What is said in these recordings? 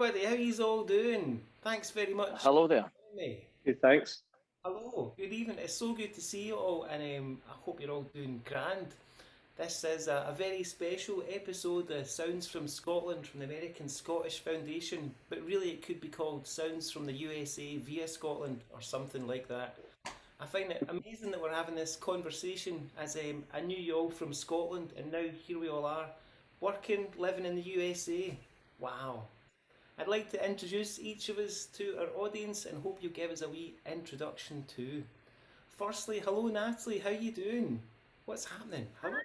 everybody, how yous all doing? Thanks very much Hello for there. joining me. Good, thanks. Hello, good evening. It's so good to see you all, and I hope you're all doing grand. This is a very special episode of Sounds from Scotland from the American Scottish Foundation, but really it could be called Sounds from the USA via Scotland or something like that. I find it amazing that we're having this conversation as I knew you all from Scotland, and now here we all are, working, living in the USA. Wow. I'd like to introduce each of us to our audience and hope you give us a wee introduction too. Firstly, hello Natalie, how you doing? What's happening? Hello.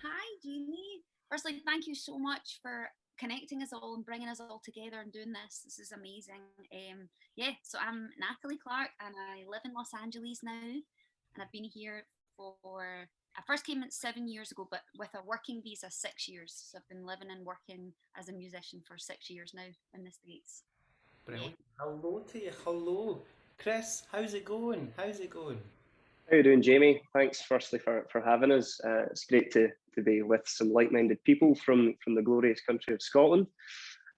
Hi, Jamie. Firstly, thank you so much for connecting us all and bringing us all together and doing this. This is amazing. So I'm Natalie Clark and I live in Los Angeles now. And I've been here I first came in 7 years ago, but with a working visa, 6 years. So I've been living and working as a musician for 6 years now in the States. Brilliant. Hello to you. Hello. Chris, how's it going? How's it going? How you doing, Jamie? Thanks, firstly, for having us. It's great to be with some like-minded people from the glorious country of Scotland.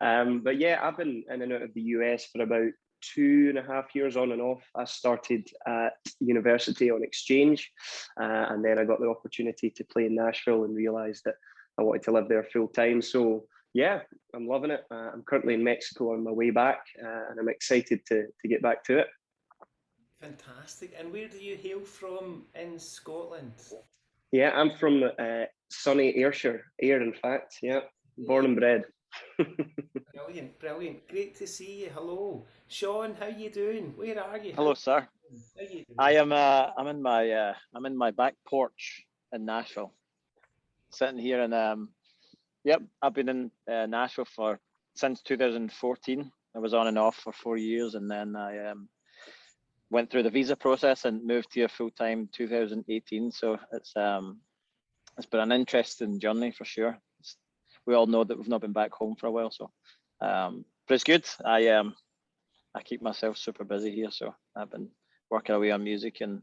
But yeah, I've been in and out of the US for about 2.5 years on and off. I started at university on exchange, and then I got the opportunity to play in Nashville and realised that I wanted to live there full time. So yeah, I'm loving it. I'm currently in Mexico on my way back, and I'm excited to get back to it. Fantastic. And where do you hail from in Scotland? Yeah, I'm from sunny Ayrshire, Ayr, in fact. Yeah, born and bred. Brilliant, brilliant. Great to see you. Hello. Sean, how you doing? Where are you? Hello, sir. How you doing? I'm in my back porch in Nashville, sitting here, and I've been in Nashville since 2014. I was on and off for 4 years, and then I went through the visa process and moved here full time 2018. So it's been an interesting journey for sure. We all know that we've not been back home for a while, so but it's good. I keep myself super busy here, so I've been working away on music, and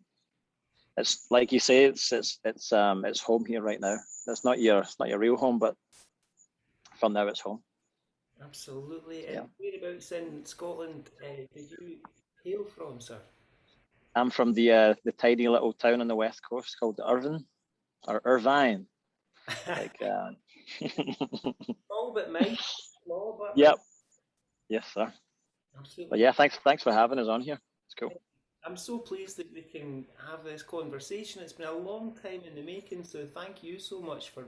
it's like you say, it's home here right now. It's not your real home, but for now it's home. Absolutely. Yeah. And whereabouts in Scotland did you hail from, sir? I'm from the tiny little town on the west coast called Irvine or Irvine. Like Small but mighty. Small but Yep. mighty. Yes, sir. Absolutely. But yeah, thanks for having us on here. It's cool. I'm so pleased that we can have this conversation. It's been a long time in the making, so thank you so much for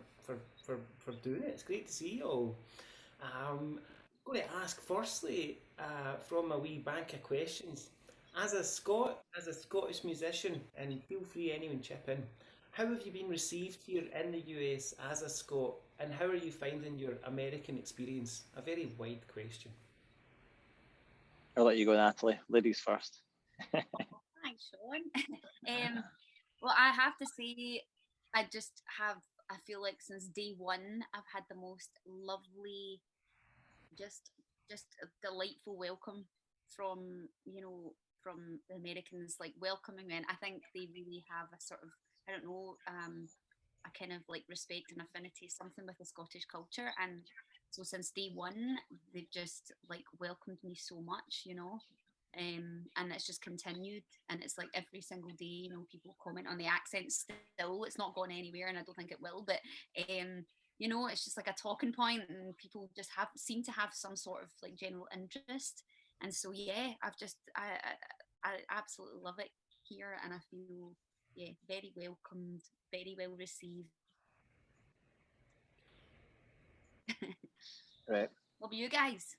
doing it. It's great to see you all. I'm going to ask firstly from my wee bank of questions. As a Scot, as a Scottish musician, and feel free anyone chip in, how have you been received here in the US as a Scot, and how are you finding your American experience? A very wide question. I'll let you go, Natalie. Ladies first. Thanks, Sean. Well, I have to say, I feel like since day one, I've had the most lovely, just, just a delightful welcome from, from the Americans, like welcoming me. And I think they really have a sort of, I don't know, a kind of like respect and affinity, something with the Scottish culture. And so since day one, they've just like welcomed me so much. And it's just continued, and it's like every single day, people comment on the accent still. It's not gone anywhere, and I don't think it will, but it's just like a talking point, and people just have seem to have some sort of like general interest. And so yeah, I absolutely love it here, and I feel very welcomed, very well received. Right. What about you guys?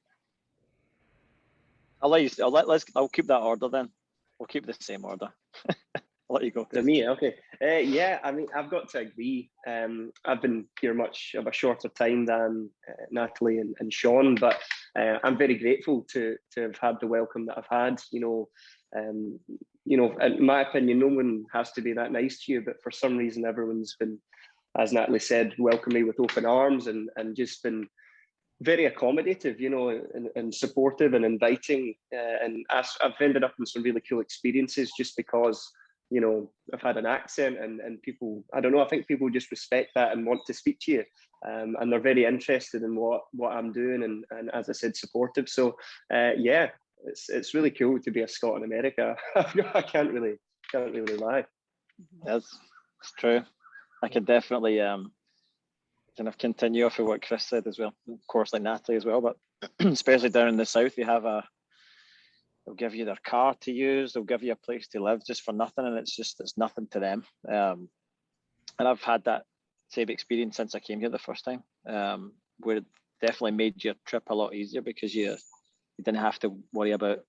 I'll keep that order then. We'll keep the same order. I'll let you go. To me, okay. Yeah, I mean, I've got to agree. I've been here much of a shorter time than Natalie and Sean, but I'm very grateful to have had the welcome that I've had. In my opinion, no one has to be that nice to you, but for some reason, everyone's been, as Natalie said, welcomed me with open arms and just been very accommodative, and supportive and inviting. And I've ended up in some really cool experiences just because I've had an accent, and people, I don't know, I think people just respect that and want to speak to you, and they're very interested in what I'm doing, and as I said, supportive. So yeah, it's really cool to be a Scot in America. I can't really lie. That's true. I could definitely kind of continue off of what Chris said as well. Of course, like Natalie as well, but especially down in the south, they'll give you their car to use, they'll give you a place to live just for nothing, and it's nothing to them. And I've had that same experience since I came here the first time, where it definitely made your trip a lot easier because you didn't have to worry about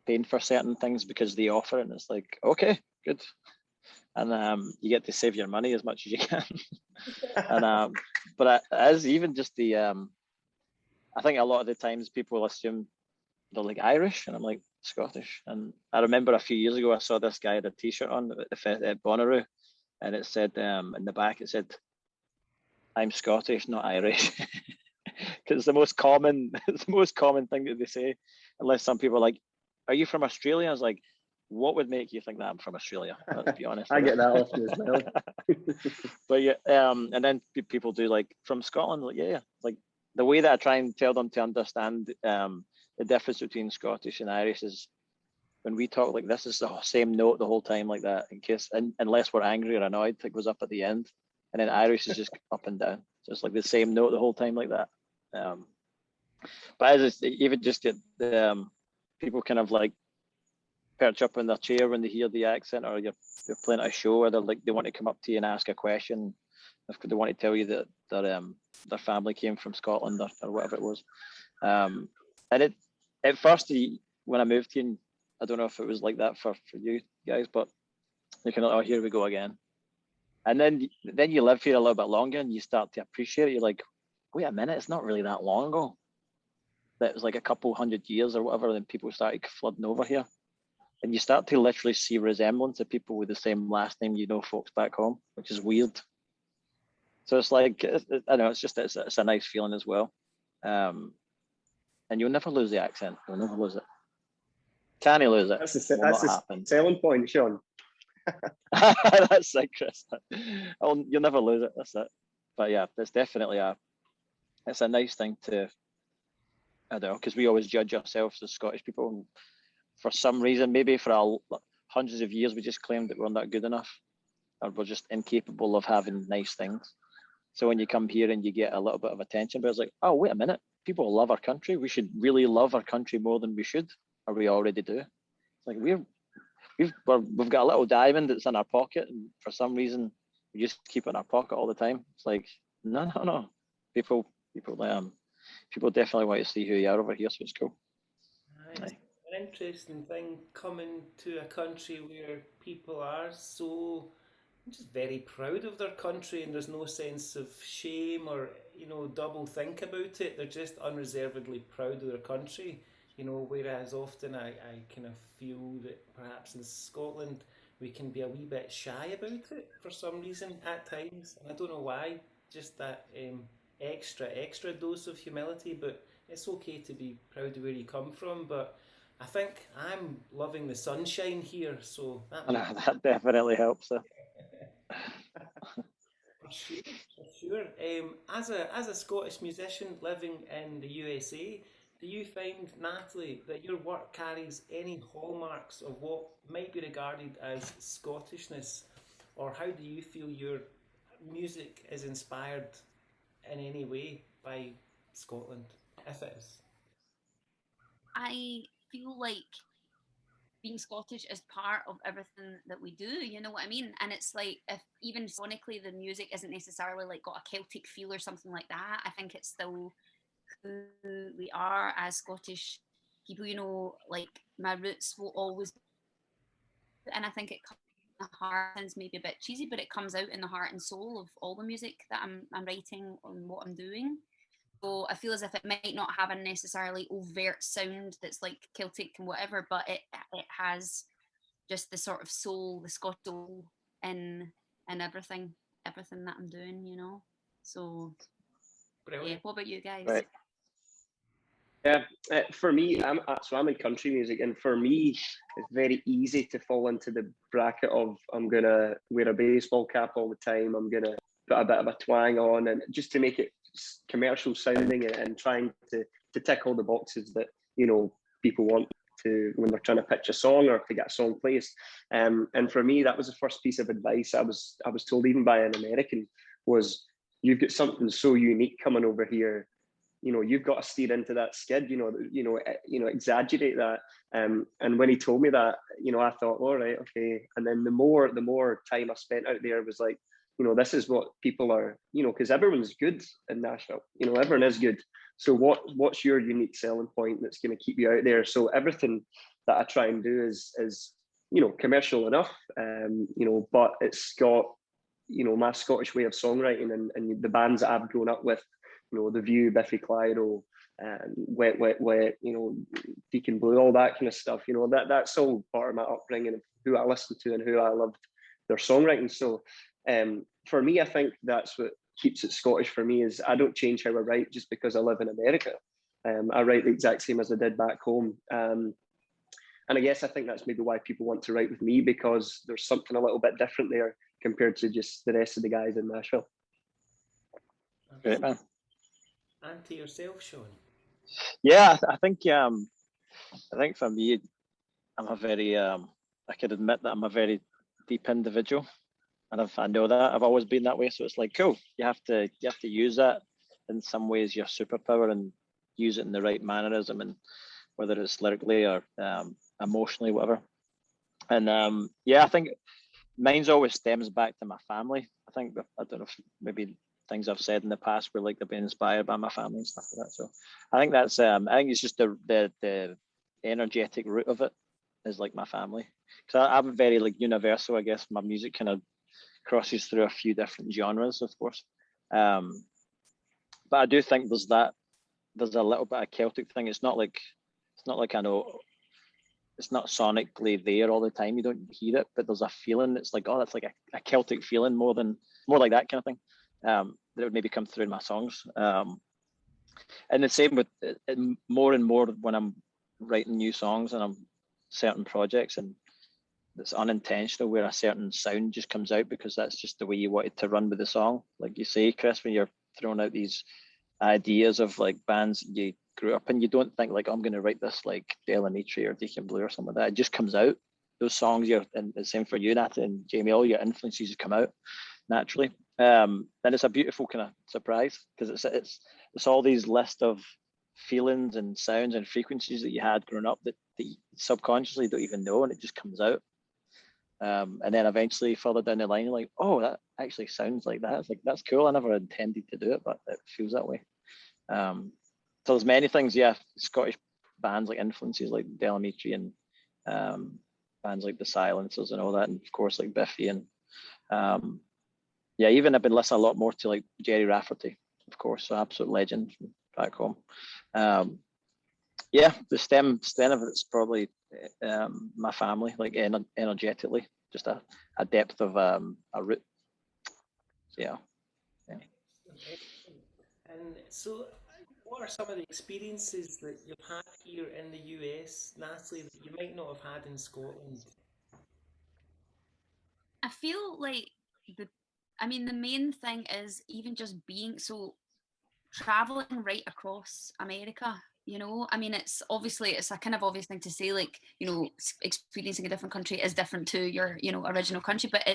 paying for certain things because they offer it, and it's like, okay, good. And you get to save your money as much as you can. And but as even just the I think a lot of the times people assume they're like Irish, and I'm like Scottish. And I remember a few years ago I saw this guy had a T-shirt on at Bonnaroo, and it said in the back it said, "I'm Scottish, not Irish," because it's the most common thing that they say, unless some people are like, "Are you from Australia?" I was like, what would make you think that I'm from Australia? Let's be honest. I get that often as well. But yeah, and then people do like from Scotland, like yeah, like the way that I try and tell them to understand the difference between Scottish and Irish is when we talk like this is the same note the whole time like that, in case unless we're angry or annoyed, it goes up at the end, and then Irish is just up and down, so it's like the same note the whole time like that. But as even just get people kind of like perch up in their chair when they hear the accent, or you're playing at a show, or they want to come up to you and ask a question. If they want to tell you that their family came from Scotland or whatever it was. And it at first when I moved here, I don't know if it was like that for you guys, but you can, oh, here we go again. And then you live here a little bit longer and you start to appreciate it. You're like, wait a minute, it's not really that long ago. That was like a couple 100 years or whatever, and then people started flooding over here. And you start to literally see resemblance of people with the same last name, folks back home, which is weird. So it's like, I know, it's a nice feeling as well. And you'll never lose the accent. You'll never lose it. Can you lose it? That's the selling point, Sean. That's it, Chris. You'll never lose it. That's it. But yeah, it's definitely it's a nice thing to, I don't know, because we always judge ourselves as Scottish people. And for some reason, maybe for hundreds of years, we just claimed that we're not good enough, or we're just incapable of having nice things. So when you come here and you get a little bit of attention, but it's like, oh, wait a minute, people love our country. We should really love our country more than we should, or we already do. It's like we've got a little diamond that's in our pocket, and for some reason we just keep it in our pocket all the time. It's like, no. People definitely want to see who you are over here, so it's cool. Nice. An interesting thing coming to a country where people are so just very proud of their country, and there's no sense of shame or double think about it. They're just unreservedly proud of their country, whereas often I kind of feel that perhaps in Scotland we can be a wee bit shy about it for some reason at times, and I don't know why. Just that extra dose of humility, but it's okay to be proud of where you come from. But I think I'm loving the sunshine here, so that definitely helps. For sure. As a Scottish musician living in the USA, do you find, Natalie, that your work carries any hallmarks of what might be regarded as Scottishness, or how do you feel your music is inspired in any way by Scotland, if it is? I feel like being Scottish is part of everything that we do, you know what I mean? And it's like, if even sonically the music isn't necessarily like got a Celtic feel or something like that, I think it's still who we are as Scottish people, like my roots will always, and I think it comes in the heart, sounds maybe a bit cheesy, but it comes out in the heart and soul of all the music that I'm writing and what I'm doing. So I feel as if it might not have a necessarily overt sound that's like Celtic and whatever, but it has just the sort of soul, the Scottish soul in everything that I'm doing. So Brilliant. yeah, what about you guys? Right. For me, I'm in country music, and for me, it's very easy to fall into the bracket of I'm gonna wear a baseball cap all the time. I'm gonna put a bit of a twang on, and just to make it commercial sounding, and trying to tick all the boxes that people want to when they're trying to pitch a song or to get a song placed. And for me, that was the first piece of advice I was told, even by an American, was you've got something so unique coming over here. You've got to steer into that skid. Exaggerate that. And when he told me that, I thought, all right, okay. And then the more time I spent out there was like, this is what people are, because everyone's good in Nashville. Everyone is good. So what's your unique selling point that's going to keep you out there? So everything that I try and do is commercial enough, but it's got, my Scottish way of songwriting and the bands that I've grown up with, The View, Biffy Clyro, Wet, Wet, Wet, Deacon Blue, all that kind of stuff. That's all part of my upbringing of who I listened to and who I loved their songwriting. So for me, I think that's what keeps it Scottish for me, is I don't change how I write just because I live in America. I write the exact same as I did back home. And I guess I think that's maybe why people want to write with me, because there's something a little bit different there compared to just the rest of the guys in Nashville. Great, man. And to yourself, Sean? Yeah, I think for me, I'm a very, I could admit that I'm a very deep individual. And I know that I've always been that way. So it's like, cool. You have to use that in some ways, your superpower, and use it in the right mannerism, and whether it's lyrically or emotionally, whatever. And I think mine's always stems back to my family. I think, I don't know if maybe things I've said in the past were like they've been inspired by my family and stuff like that. So I think that's I think it's just the energetic root of it is like my family. Because I'm very like universal, I guess. My music kind of crosses through a few different genres, of course. But I do think there's a little bit of Celtic thing. It's not like I know it's not sonically there all the time. You don't hear it, but there's a feeling. It's like, oh, that's like a Celtic feeling more like that kind of thing. That would maybe come through in my songs. And the same with more and more when I'm writing new songs and I'm certain projects, and it's unintentional where a certain sound just comes out because that's just the way you wanted to run with the song. Like you say, Chris, when you're throwing out these ideas of like bands you grew up in, you don't think like, I'm going to write this like Ayrshire or Deacon Blue or something like that. It just comes out. Those songs, and the same for you, Natalie and Jamie, all your influences come out naturally. And it's a beautiful kind of surprise, because it's all these list of feelings and sounds and frequencies that you had growing up that you subconsciously don't even know, and it just comes out. And then eventually further down the line, you're like, oh, that actually sounds like that. It's like, that's cool. I never intended to do it, but it feels that way. So there's many things, Scottish bands like influences like Ayrshire and bands like the Silencers and all that, and of course like Biffy, and even I've been listening a lot more to like Jerry Rafferty, of course, so absolute legend from back home. The stem of it's probably my family, like energetically, just a depth of a root. Yeah. And so, what are some of the experiences that you've had here in the US, Natalie, that you might not have had in Scotland? I feel like the main thing is even just traveling right across America. It's a kind of obvious thing to say, like, experiencing a different country is different to your, original country, but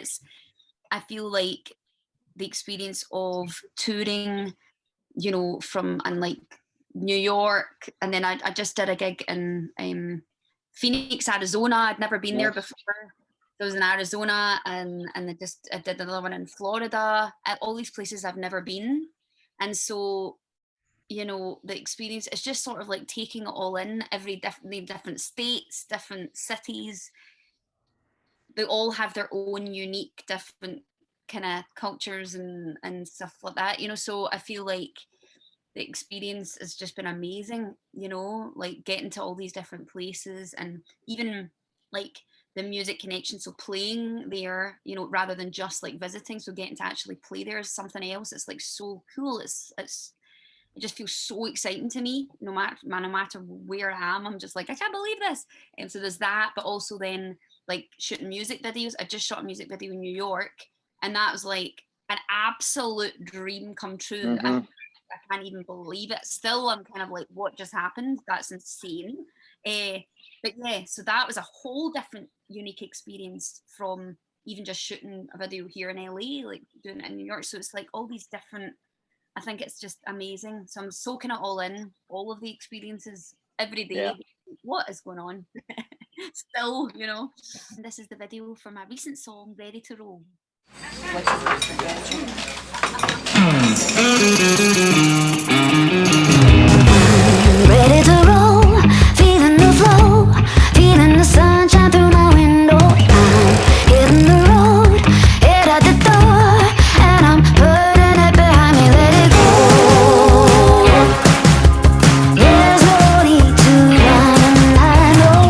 I feel like the experience of touring, from like New York, and then I just did a gig in Phoenix, Arizona. I'd never been there before. I was in Arizona, and I did another one in Florida. At all these places I've never been, and so the experience is just sort of like taking it all in. Different states, different cities, they all have their own unique, different kind of cultures and stuff like that. So I feel like the experience has just been amazing. Like getting to all these different places, and even like the music connection, so playing there, rather than just like visiting, so getting to actually play there is something else. It's like so cool. It's it just feels so exciting to me. No matter where I am, I'm just like, I can't believe this. And so there's that, but also then like shooting music videos. I just shot a music video in New York, and that was like an absolute dream come true. I can't even believe it. Still, I'm kind of like, what just happened? That's insane. But yeah, so that was a whole different unique experience from even just shooting a video here in LA, like doing it in New York. So it's like all these different, I think it's just amazing. So I'm soaking it all in, all of the experiences every day. Yeah. What is going on? Still, you know. And this is the video for my recent song, Ready to Roll. Ready to roll, feeling the flow, feeling the sunshine through my window. I'm hitting the road, head out the door, and I'm putting it behind me. Let it go. There's no need to run, and I know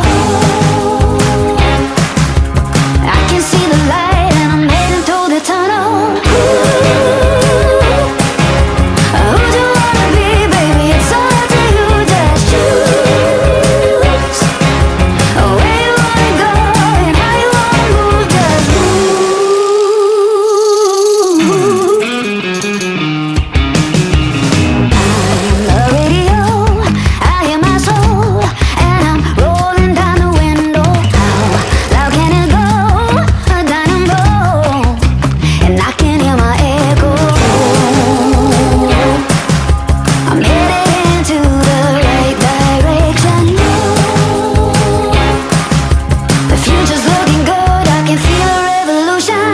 I can see the light, and I'm heading toward the tunnel. Who do you wanna be, baby? It's all up to you. Just choose where you wanna go and how you wanna move. Just move. I'm the radio, I hear my soul, and I'm rolling down the window. How loud can it go? A dynamo, and I can hear my echo. I'm headed into the right direction. The future's looking good, I can feel a revolution.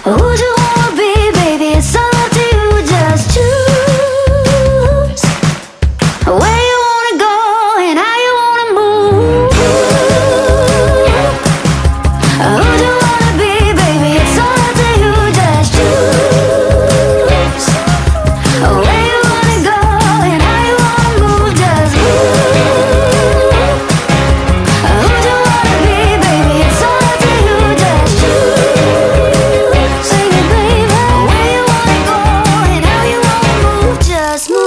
Who do you wanna be, baby? It's all up to you. Just choose where you wanna go and how you wanna move. Just come on now, who do you wanna be, baby? It's all up to you. Just choose where you wanna go and how you wanna move. Who do you wanna be, baby? It's all up to you. Just choose where you wanna go and how you wanna move. Just move. Who do you wanna be, baby? It's all up to you. Just choose. Sing it, baby. Where you wanna go and how you wanna move. Just move.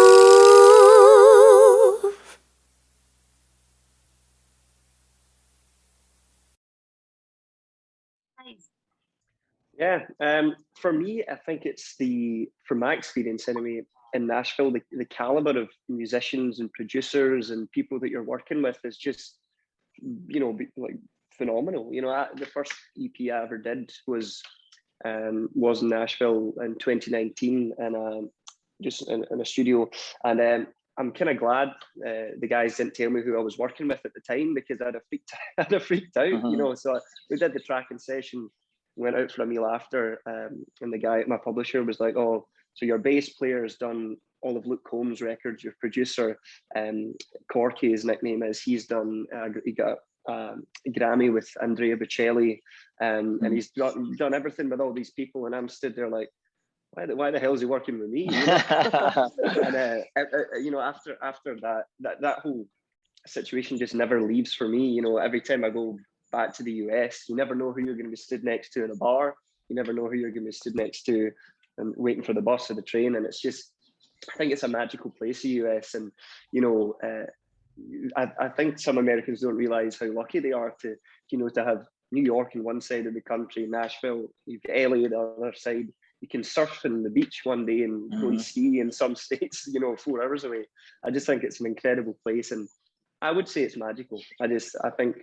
Nice. Yeah, for me, I think it's from my experience anyway, in Nashville, the caliber of musicians and producers and people that you're working with is just, like phenomenal. The first EP I ever did was in Nashville in 2019, and just in a studio, and I'm kind of glad the guys didn't tell me who I was working with at the time, because I'd have freaked out. So we did the tracking session, went out for a meal after, and the guy, my publisher, was like, "Oh, so your bass player has done all of Luke Combs' records. Your producer, Corky, his nickname is, he got a Grammy with Andrea Bocelli, and he's done everything with all these people." And I'm stood there like, why the hell is he working with me? And after that whole situation just never leaves for me. Every time I go back to the US, you never know who you're going to be stood next to in a bar. You never know who you're going to be stood next to and waiting for the bus or the train. And it's just, I think it's a magical place, the US. And I think some Americans don't realize how lucky they are to have New York on one side of the country, Nashville, you've got LA on the other side. You can surf on the beach one day and go and ski in some states, 4 hours away. I just think it's an incredible place, and I would say it's magical. I think,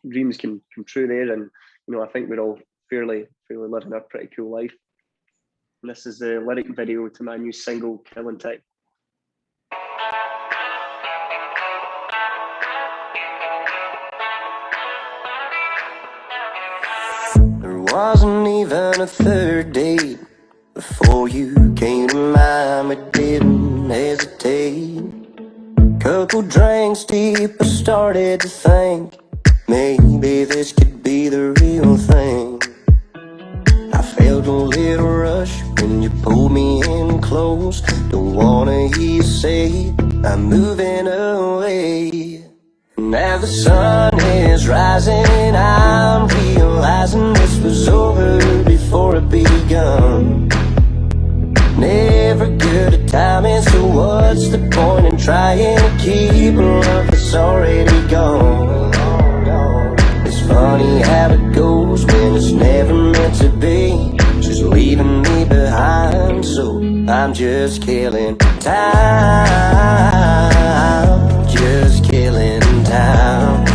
dreams can come true there, and I think we're all fairly living a pretty cool life. And this is the lyric video to my new single, Killing Time. There wasn't even a third date. Before you came to mind, we didn't hesitate. Couple drinks deep, I started to think maybe this could be the real thing. I felt a little rush when you pulled me in close. Don't wanna hear you say I'm moving away. Now the sun is rising, I'm realizing this was over before it begun. Never good at timing, so what's the point in trying to keep a love that's already gone? It's funny how it goes when it's never meant to be. She's leaving me behind, so I'm just killing time. Just killing time.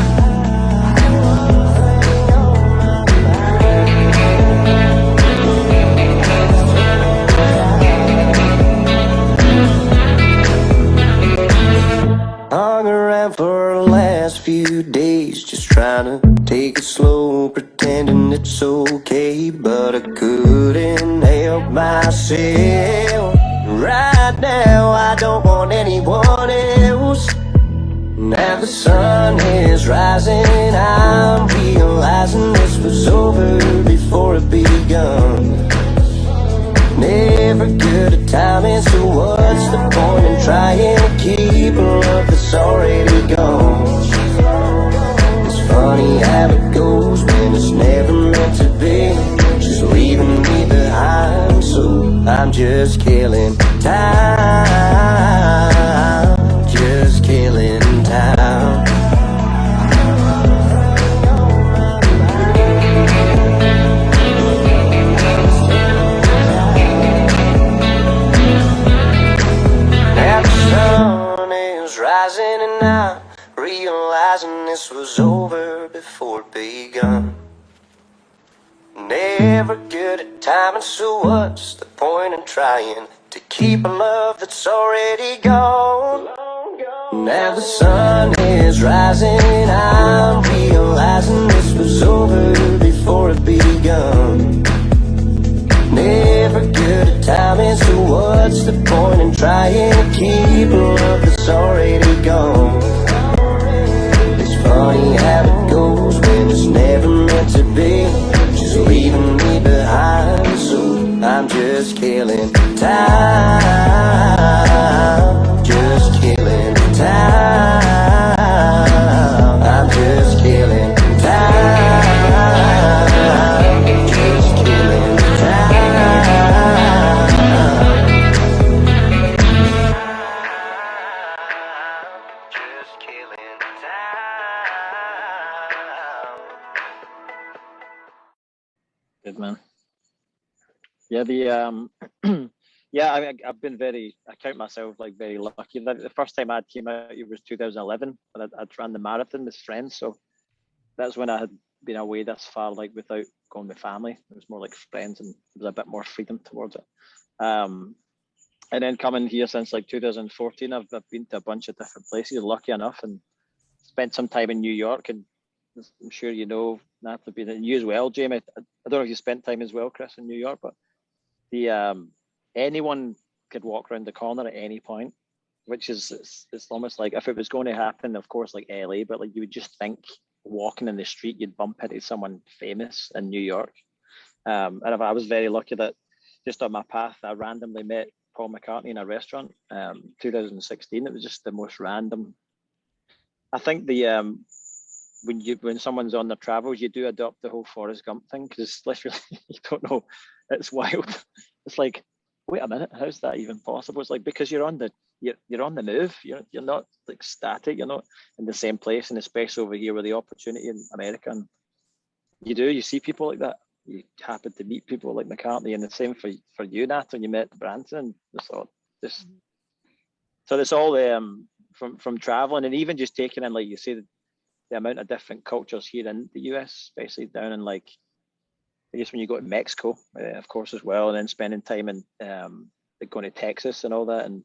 Hung around for the last few days, just trying to take it slow, pretending it's okay, but I couldn't help myself. Right now I don't want anyone else. Now the sun is rising, I'm realizing this was over before it begun. Never good at timing, so what's the point in trying to keep a love that's already gone? It's funny how it goes when it's never meant to be. She's leaving me behind, so I'm just killing time. Just killing time. Rising and I'm realizing this was over before it begun. Never good at timing, so what's the point in trying to keep a love that's already gone? Now the sun is rising, I'm realizing this was over before it begun. Never good at timing, so what's the point in trying to keep a love that's already gone? It's funny how it goes when it's never meant to be. She's leaving me behind, so I'm just killing time. Just killing time. I'm just killing time. Just killing Good man. Yeah, yeah, I've been I count myself like very lucky. The first time I came out it was 2011, and I'd ran the marathon with friends, so that's when I had been away this far, like without going with family. It was more like friends, and there was a bit more freedom towards it. And then coming here since like 2014, I've been to a bunch of different places, lucky enough, and spent some time in New York. And I'm sure you know, Natalie, being you as well, Jamie. I don't know if you spent time as well, Chris, in New York, but the anyone could walk around the corner at any point, which is it's almost like if it was going to happen, of course, like LA, but like you would just think walking in the street you'd bump into someone famous in New York. And I was very lucky that just on my path I randomly met Paul McCartney in a restaurant. 2016. It was just the most random. I think the when someone's on their travels, you do adopt the whole Forrest Gump thing because literally you don't know. It's wild. It's like, wait a minute, how's that even possible? It's like because you're on the move. You're not like static. You're not in the same place, and especially over here with the opportunity in America, and you see people like that. You happen to meet people like McCartney, and the same for you, Nat, when you met Branson. So it's all from traveling and even just taking in, like you say, the amount of different cultures here in the US, especially down in like, I guess when you go to Mexico, of course, as well, and then spending time in like going to Texas and all that, and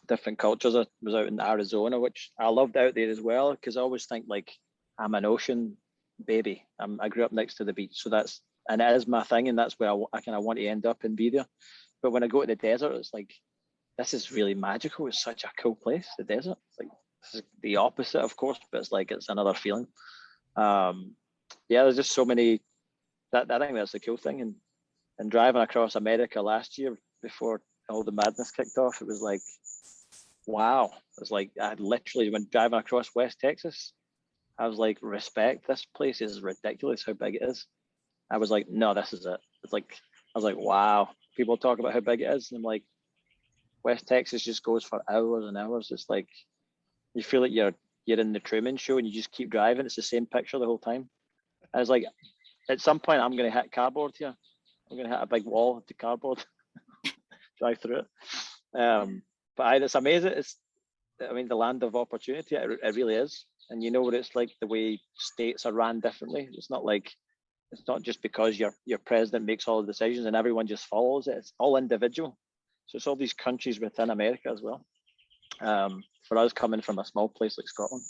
different cultures. I was out in Arizona, which I loved out there as well, because I always think like I'm an ocean baby. I grew up next to the beach, so that's and it is my thing, and that's where I kind of want to end up and be there. But when I go to the desert, it's like, this is really magical. It's such a cool place, the desert. It's like, this is the opposite, of course, but it's like, it's another feeling. There's just so many, that I think that's the cool thing. And driving across America last year before all the madness kicked off, it was like, wow. It was like, I literally, when driving across West Texas, I was like, respect, this place is ridiculous how big it is. I was like, no, this is it. It's like, I was like, wow. People talk about how big it is, and I'm like, West Texas just goes for hours and hours. It's like, you feel like you're in the Truman Show and you just keep driving. It's the same picture the whole time. I was like, at some point, I'm going to hit cardboard here. I'm going to hit a big wall to cardboard, drive through it. But it's amazing. The land of opportunity, it really is. And you know what it's like, the way states are ran differently. It's not just because your president makes all the decisions and everyone just follows it. It's all individual. So it's all these countries within America as well. For us coming from a small place like Scotland.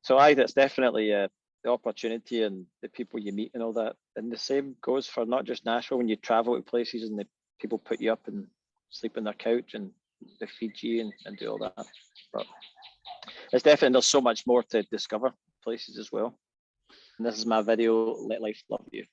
So it's definitely the opportunity and the people you meet and all that. And the same goes for not just Nashville, when you travel to places and the people put you up and sleep on their couch and they feed you and do all that. But it's definitely, there's so much more to discover places as well. And this is my video, Let Life Love You.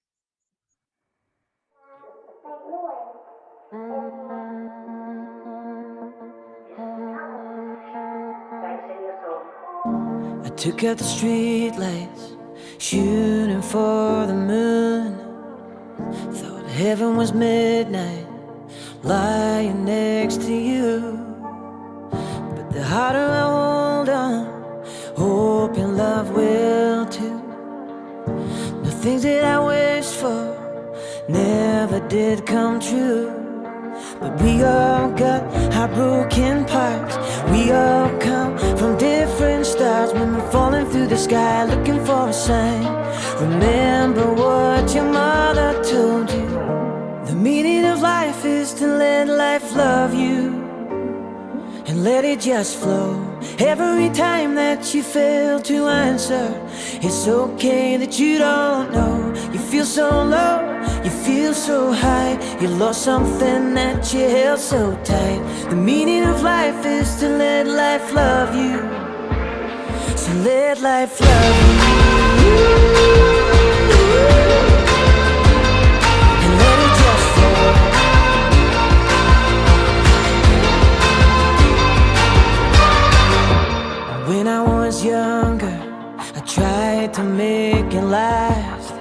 I took out the street lights, shooting for the moon. Thought heaven was midnight, lying next to you. But the harder I hold on, hoping love will too. The things that I wished for never did come true. But we all got our broken parts. We all come from different stars. When we're falling through the sky looking for a sign, remember what your mother told you. The meaning of life is to let life love you and let it just flow. Every time that you fail to answer, it's okay that you don't know. You feel so low, you feel so high. You lost something that you held so tight. The meaning of life is to let life love you. So let life love you and let it just flow. When I was younger, I tried to make it last.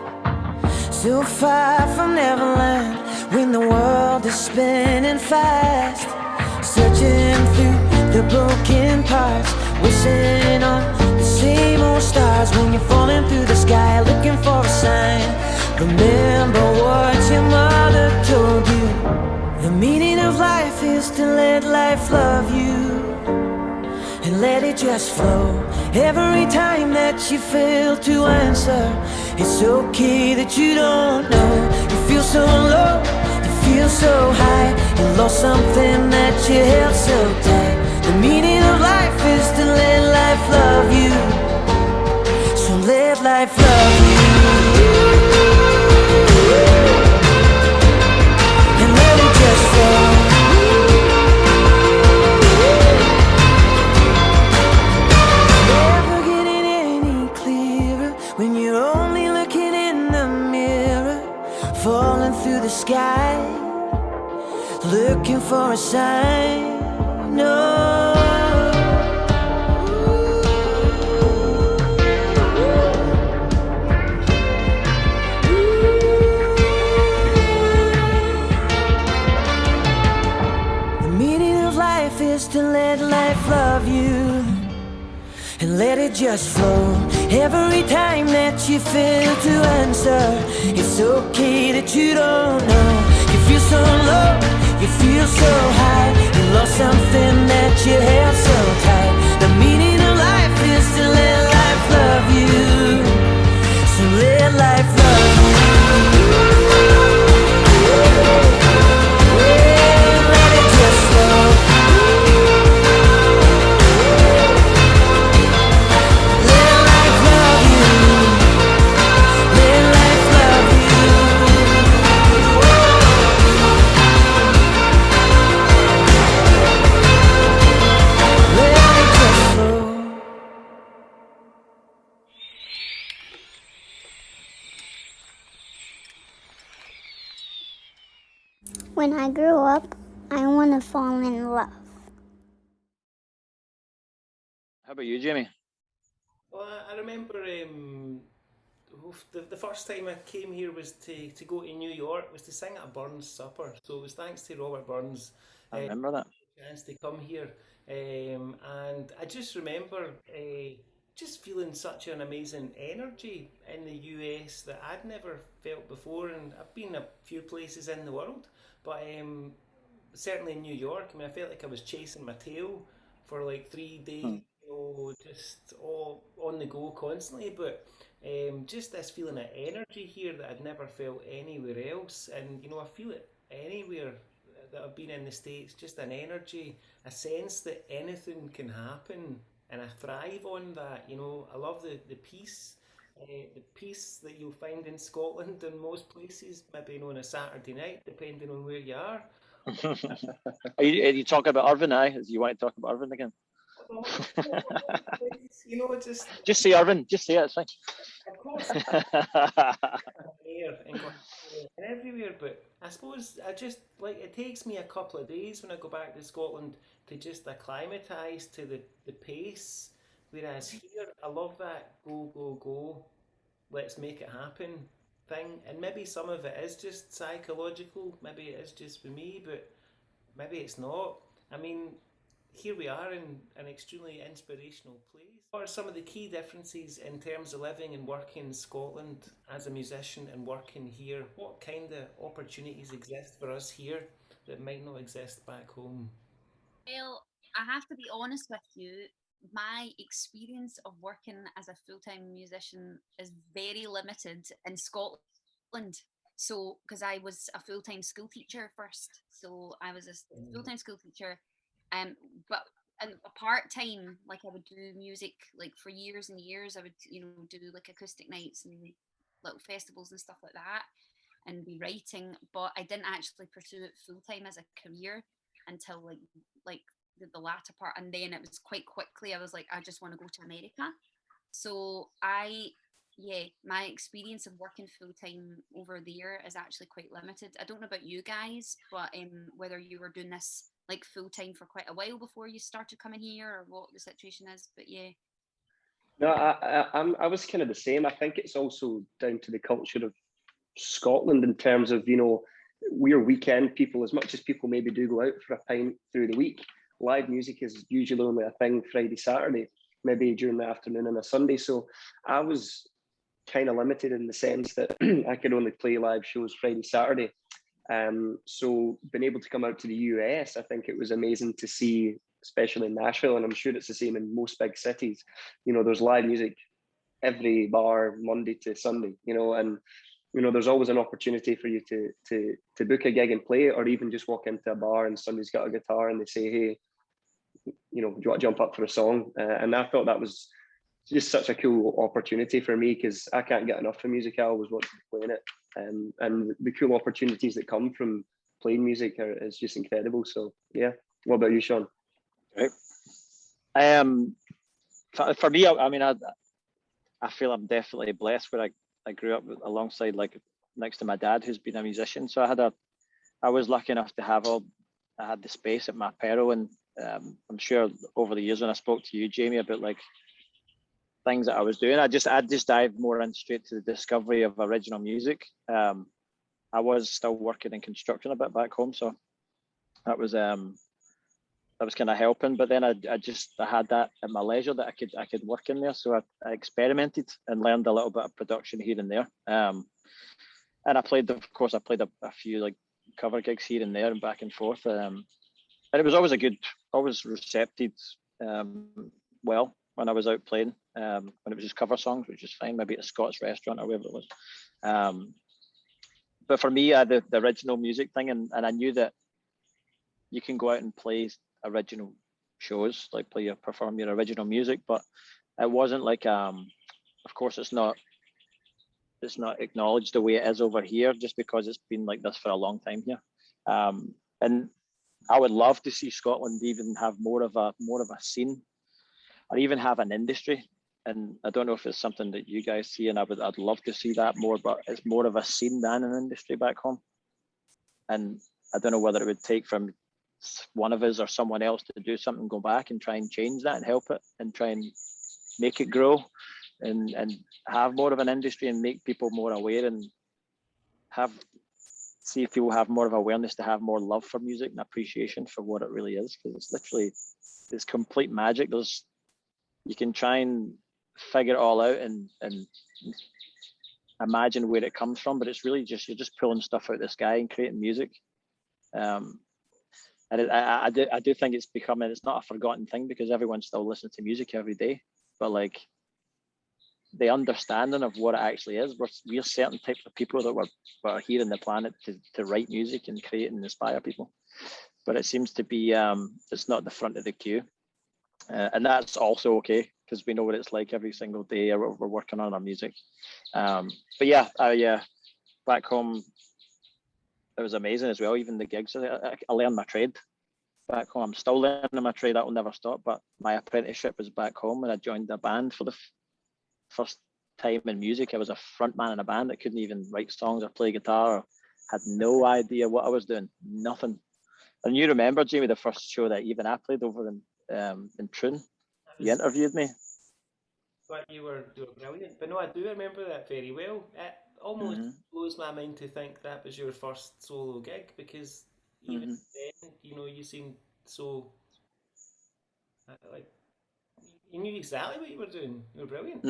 So far from Neverland, when the world is spinning fast. Searching through the broken parts, wishing on the same old stars. When you're falling through the sky, looking for a sign, remember what your mother told you. The meaning of life is to let life love you and let it just flow. Every time that you fail to answer, it's okay that you don't know. You feel so low, you feel so high. You lost something that you held so tight. The meaning of life is to let life love you. So let life love you and let it just flow. Falling through the sky, looking for a sign. No. The meaning of life is to let life love you and let it just flow. Every time that you fail to answer, it's okay that you don't know. You feel so low, you feel so high. You lost something that you held so tight. The meaning of life is to let life love you. So let life love you. Let it just flow. Let life love you. when I grow up, I want to fall in love. How about you, Jamie? Well, I remember the first time I came here was to go to New York, was to sing at a Burns supper. So it was thanks to Robert Burns I remember that. chance to come here. And I just remember just feeling such an amazing energy in the US that I'd never felt before. And I've been a few places in the world, but certainly in New York, I mean, I felt like I was chasing my tail for like 3 days, just all on the go constantly. But just this feeling of energy here that I'd never felt anywhere else, and I feel it anywhere that I've been in the States. Just an energy, a sense that anything can happen, and I thrive on that. I love the peace. The peace that you'll find in Scotland and most places, maybe on a Saturday night, depending on where you are. Are you talking about Irvine, as you want to talk about Irvine again? Just say Irvine, just say it, it's fine. Of course, here and everywhere, but I suppose I just like it takes me a couple of days when I go back to Scotland to just acclimatise to the pace. Whereas here, I love that go, go, go, let's make it happen thing. And maybe some of it is just psychological, maybe it is just for me, but maybe it's not. I mean, here we are in an extremely inspirational place. What are some of the key differences in terms of living and working in Scotland as a musician and working here? What kind of opportunities exist for us here that might not exist back home? Well, I have to be honest with you. My experience of working as a full-time musician is very limited in Scotland. So, because I was a full-time school teacher first, so I was a full-time school teacher, but and a part-time, like I would do music like for years and years. I would, do like acoustic nights and little festivals and stuff like that, and be writing. But I didn't actually pursue it full-time as a career until like the latter part, and then it was quite quickly I was like, I just want to go to America. So my experience of working full time over there is actually quite limited. I don't know about you guys, but whether you were doing this like full time for quite a while before you started coming here, or what the situation is. But yeah. No, I was kind of the same. I think it's also down to the culture of Scotland in terms of, we're weekend people. As much as people maybe do go out for a pint through the week, live music is usually only a thing Friday, Saturday, maybe during the afternoon on a Sunday. So I was kind of limited in the sense that I could only play live shows Friday, Saturday. So being able to come out to the US, I think it was amazing to see, especially in Nashville, and I'm sure it's the same in most big cities. There's live music every bar Monday to Sunday, and there's always an opportunity for you to book a gig and play it, or even just walk into a bar and somebody's got a guitar and they say, hey, do you want to jump up for a song? And I thought that was just such a cool opportunity for me, because I can't get enough of music. I always want to be playing it. And the cool opportunities that come from playing music is just incredible. So yeah. What about you, Sean? Right. For me, I mean, I feel I'm definitely blessed where I grew up alongside, like, next to my dad, who's been a musician. So I was lucky enough to I had the space at my peril. And I'm sure over the years when I spoke to you, Jamie, about like things that I was doing, I just dived more in straight to the discovery of original music. I was still working in construction a bit back home, so that was kind of helping. But then I had that at my leisure that I could work in there, so I experimented and learned a little bit of production here and there. And I played a few like cover gigs here and there and back and forth. And it was always recepted well when I was out playing. When it was just cover songs, which is fine, maybe at a Scots restaurant or wherever it was. But for me, the original music thing, and I knew that you can go out and play original shows, like perform your original music, but it wasn't like, of course it's not acknowledged the way it is over here, just because it's been like this for a long time here. And I would love to see Scotland even have more of a scene, or even have an industry. And I don't know if it's something that you guys see, and I'd love to see that more, but it's more of a scene than an industry back home. And I don't know whether it would take from one of us or someone else to do something, go back and try and change that and help it and try and make it grow and have more of an industry and make people more aware and see if people have more of awareness to have more love for music and appreciation for what it really is, because it's complete magic. You can try and figure it all out and imagine where it comes from, but it's really just, you're just pulling stuff out of the sky and creating music. And I do think it's not a forgotten thing, because everyone still listens to music every day, but like the understanding of what it actually is, we're certain types of people that were here on the planet to write music and create and inspire people, but it seems to be it's not the front of the queue, and that's also okay, because we know what it's like every single day we're working on our music. But yeah, back home it was amazing as well. Even the gigs, I learned my trade back home. I'm still learning my trade. That will never stop. But my apprenticeship was back home, and I joined a band for the first time in music. I was a front man in a band that couldn't even write songs or play guitar, or had no idea what I was doing. Nothing. And you remember, Jamie, the first show that even I played over in Troon. You interviewed me. But you were brilliant. But no, I do remember that very well. It almost blows my mind to think that was your first solo gig, because even then, you seemed so like you knew exactly what you were doing. You were brilliant.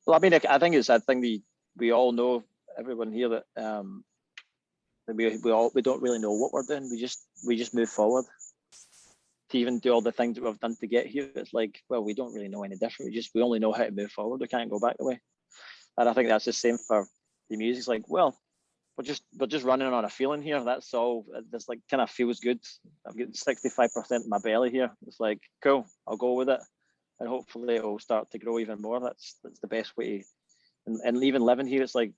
Well, I mean, I think it's that thing we all know, everyone here, that we don't really know what we're doing. We just move forward. To even do all the things that we've done to get here, it's like, well, we don't really know any different. We only know how to move forward. We can't go back the way. And I think that's the same for the music. It's like, well, we're just running on a feeling here. That's all. This like kind of feels good. I'm getting 65% in my belly here. It's like, cool, I'll go with it, and hopefully it will start to grow even more. That's the best way. And even living here, it's like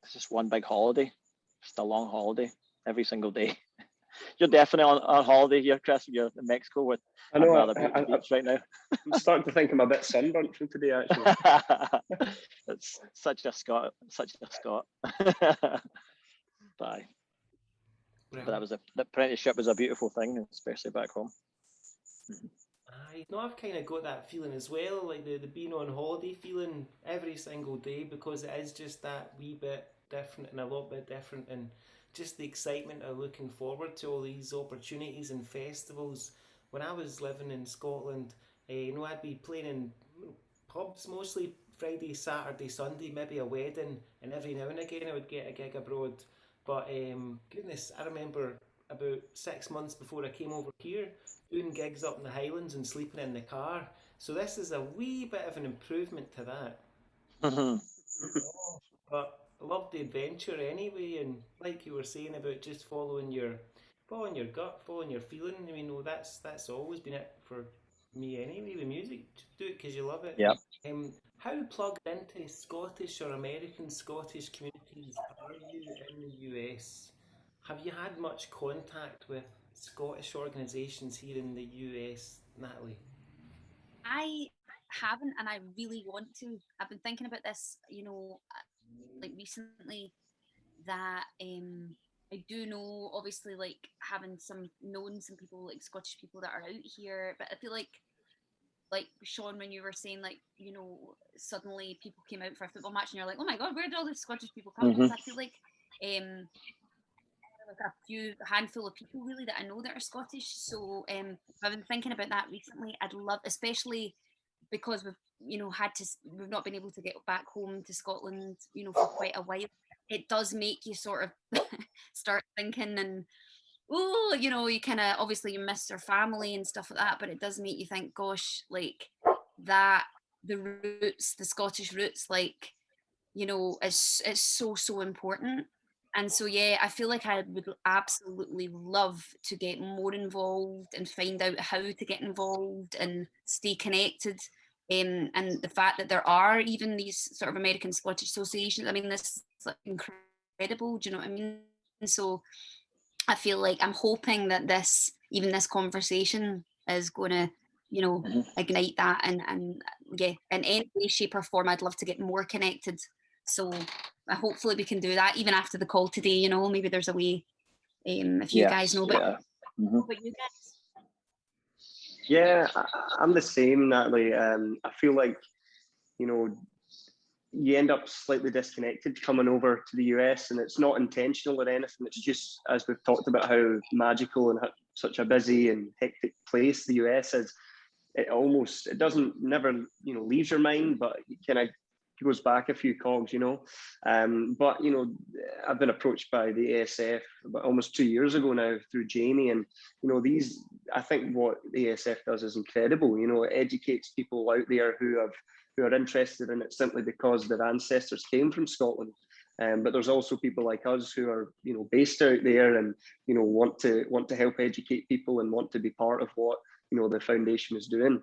it's just one big holiday, just a long holiday every single day. You're definitely on holiday here, Chris. You're in Mexico. I know. I'd rather be at the beach right now. I'm starting to think I'm a bit sunburnt from today, actually. It's such a Scot. Bye. But the apprenticeship was a beautiful thing, especially back home. I've kind of got that feeling as well, like the being on holiday feeling every single day, because it is just that wee bit different and a lot bit different, and just the excitement of looking forward to all these opportunities and festivals. When I was living in Scotland, I'd be playing in pubs mostly Friday, Saturday, Sunday, maybe a wedding, and every now and again I would get a gig abroad. But goodness, I remember about 6 months before I came over here, doing gigs up in the Highlands and sleeping in the car. So this is a wee bit of an improvement to that. But I love the adventure anyway, and like you were saying about just following your gut, following your feeling. I mean, that's always been it for me anyway with music. Just do it because you love it. Yeah. How plugged into Scottish or American Scottish communities are you in the US? Have you had much contact with Scottish organisations here in the US, Natalie? I haven't, and I really want to. I've been thinking about this, like recently, that I do know, obviously, like having known some people, like Scottish people that are out here, but I feel like Sean, when you were saying, like, suddenly people came out for a football match and you're like, oh my God, where did all the Scottish people come from? Because I feel like a handful of people really that I know that are Scottish. So I've been thinking about that recently. I'd love, especially because we've not been able to get back home to Scotland, for quite a while. It does make you sort of start thinking, and you kind of, obviously you miss your family and stuff like that, but it does make you think, gosh, like that, the roots, the Scottish roots, like, it's so important. And so, yeah, I feel like I would absolutely love to get more involved and find out how to get involved and stay connected. And the fact that there are even these sort of American Scottish associations, I mean, this is like incredible. Do you know what I mean? So I feel like I'm hoping that this conversation is going to, ignite that. And yeah, in any way, shape or form, I'd love to get more connected. So hopefully we can do that even after the call today. Maybe there's a way if you guys know. But Mm-hmm. what about you guys? Yeah, I'm the same, Natalie. I feel like, you know, you end up slightly disconnected coming over to the US, and it's not intentional or anything. It's just, as we've talked about, how magical and such a busy and hectic place the US is. It doesn't never, you know, leaves your mind, but it kind of goes back a few cogs, you know. But you know, I've been approached by the ASF about almost 2 years ago now through Jamie, and you know, I think what the ASF does is incredible. You know, it educates people out there who are interested in it simply because their ancestors came from Scotland. But there's also people like us who are, you know, based out there and, you know, want to help educate people and want to be part of what, you know, the foundation is doing.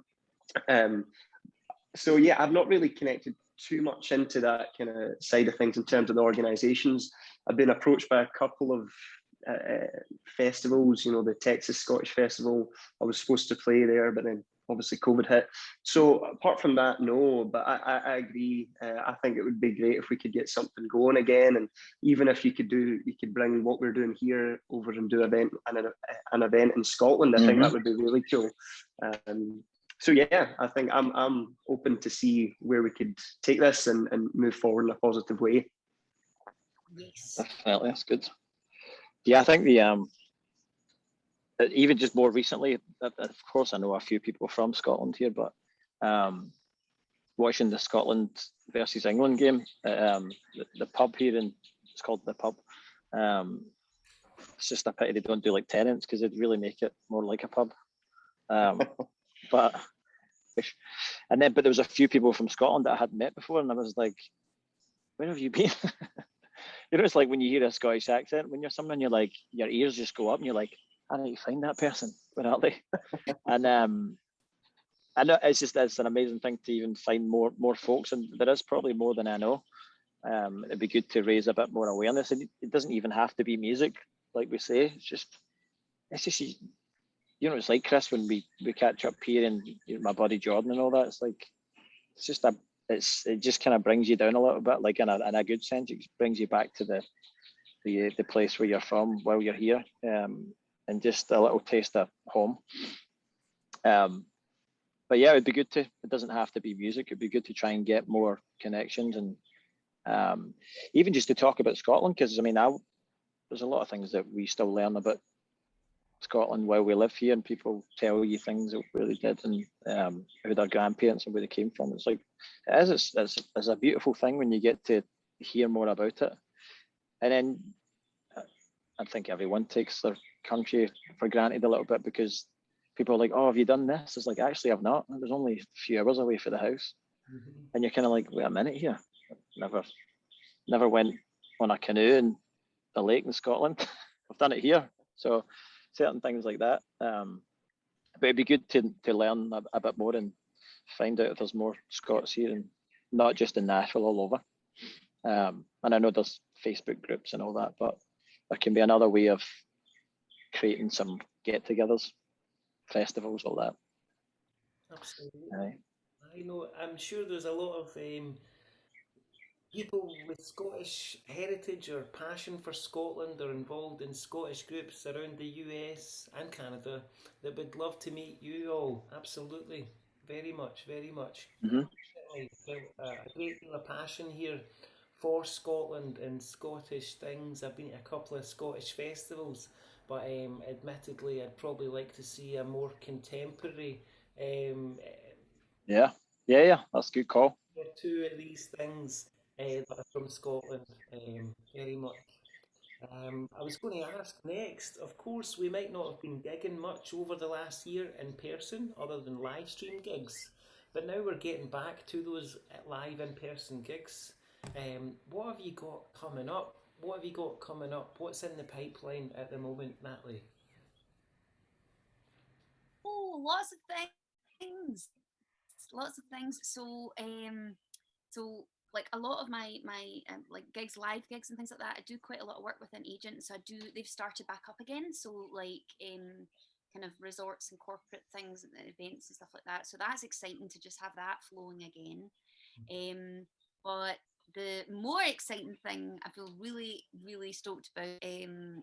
So yeah, I've not really connected too much into that kind of side of things in terms of the organisations. I've been approached by a couple of festivals, you know, the Texas Scottish Festival. I was supposed to play there, but then obviously COVID hit. So apart from that, no, but I agree. I think it would be great if we could get something going again. And even if you could bring what we're doing here over and do an event in Scotland, I think that would be really cool. So yeah, I think I'm open to see where we could take this and move forward in a positive way. Yes, definitely, that's good. Yeah, I think even just more recently, of course, I know a few people from Scotland here, but watching the Scotland versus England game, the pub here, it's called the pub. It's just a pity they don't do like tenants, because it'd really make it more like a pub. But there was a few people from Scotland that I hadn't met before, and I was like, where have you been? You know, it's like when you hear a Scottish accent, when you're somewhere and you're like, your ears just go up and you're like, how do you find that person? Where are they? And I know it's an amazing thing to even find more folks, and there is probably more than I know. It'd be good to raise a bit more awareness, and it doesn't even have to be music, like we say. It's just you know, it's like, Chris, when we catch up here and my buddy Jordan and all that. It's like it just kind of brings you down a little bit, like in a good sense. It brings you back to the place where you're from while you're here, and just a little taste of home. But yeah, it'd be good to. It doesn't have to be music. It'd be good to try and get more connections, and even just to talk about Scotland, because I mean, there's a lot of things that we still learn about Scotland while we live here, and people tell you things of where they did and who their grandparents and where they came from. It's like it's a beautiful thing when you get to hear more about it. And then I think everyone takes their country for granted a little bit, because people are like, oh, have you done this? It's like, actually, I've not. I was only a few hours away from the house. And you're kind of like, wait a minute here. Never went on a canoe in a lake in Scotland. I've done it here. So certain things like that. But it'd be good to learn a bit more and find out if there's more Scots here, and not just in Nashville, all over. And I know there's Facebook groups and all that, but there can be another way of creating some get-togethers, festivals, all that. Absolutely. I know. I'm sure there's a lot of people with Scottish heritage or passion for Scotland are involved in Scottish groups around the US and Canada that would love to meet you all. Absolutely. Very much, very much. I felt a great deal of passion here for Scotland and Scottish things. I've been to a couple of Scottish festivals, but admittedly, I'd probably like to see a more contemporary. Yeah, that's a good call. Two of these things that are from Scotland, very much. I was going to ask next, of course, we might not have been gigging much over the last year in person other than live stream gigs, but now we're getting back to those live in person gigs. What have you got coming up? What's in the pipeline at the moment, Natalie? Oh, lots of things. So like a lot of my like gigs, live gigs and things like that, I do quite a lot of work with an agent. So they've started back up again. So like kind of resorts and corporate things and events and stuff like that. So that's exciting to just have that flowing again. But the more exciting thing I feel really, really stoked about.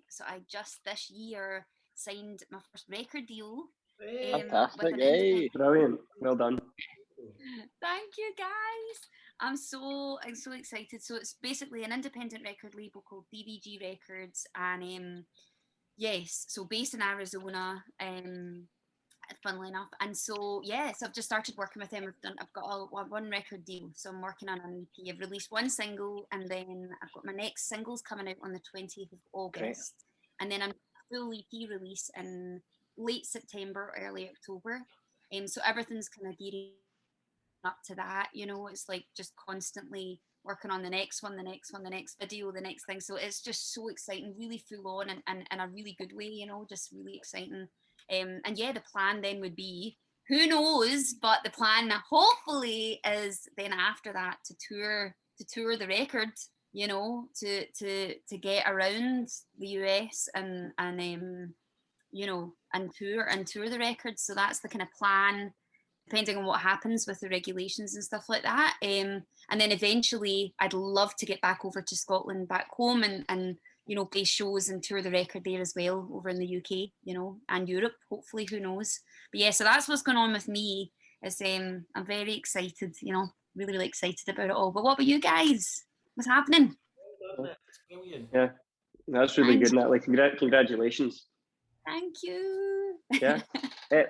So I just this year signed my first record deal. Hey. With Fantastic, an hey. independent. Brilliant. Well done. Thank you, guys. I'm so excited. So it's basically an independent record label called DVG Records, and yes, so based in Arizona. Funnily enough, and so yes, I've just started working with them. I've got one record deal, so I'm working on an EP. I've released one single, and then I've got my next singles coming out on the 20th of August, Great. and then I'm full EP release in late September, early October. So everything's kind of gearing up to that. You know, it's like just constantly working on the next one, the next one, the next video, the next thing. So it's just so exciting, really full on, and in a really good way. You know, just really exciting. And yeah, the plan then would be, who knows, but the plan hopefully is then after that to tour the record, you know, to get around the US and you know, and tour the record. So that's the kind of plan, depending on what happens with the regulations and stuff like that. And then eventually I'd love to get back over to Scotland, back home, and you know, play shows and tour the record there as well, over in the UK, you know, and Europe, hopefully, who knows. But yeah, so that's what's going on with me. Is I'm very excited, you know, really, really excited about it all. But what about you guys? What's happening? That's brilliant. Yeah, that's really good, Natalie. Congratulations. Thank you. Yeah.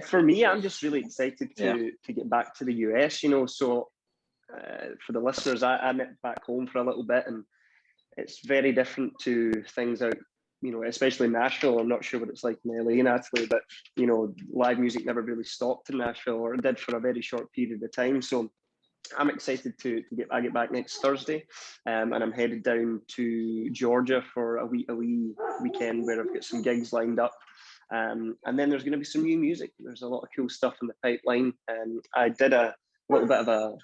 For me, I'm just really excited to get back to the US, you know. So for the listeners, I met back home for a little bit, and it's very different to things out, you know, especially Nashville. I'm not sure what it's like in LA, Natalie, but, you know, live music never really stopped in Nashville, or it did for a very short period of time. So I'm excited to get back next Thursday, and I'm headed down to Georgia for a wee weekend where I've got some gigs lined up. And then there's going to be some new music. There's a lot of cool stuff in the pipeline. I did a little bit of a